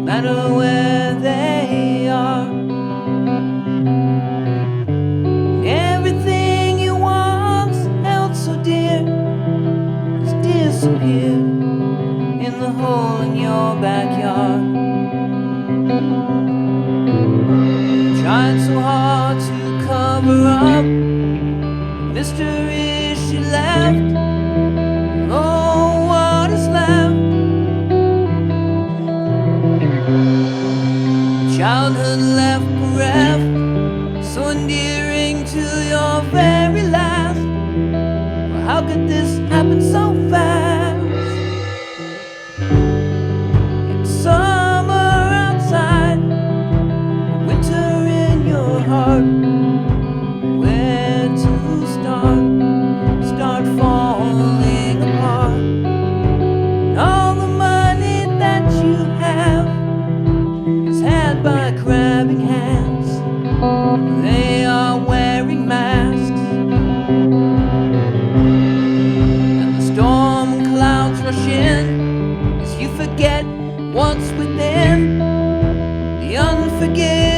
matter where they are. Everything you once held so dear has disappeared in the hole in your backyard. Tried so hard to cover up the mystery she left. Oh, what is left? Childhood left bereft, so endearing to your very last. Well, how could this happen so fast? It's summer outside, winter in your heart. Where to start? Start falling apart. And all the money that you have is had by grabbing hands. They are wearing masks, and the storm clouds rush in as you forget what's within the unforgiving.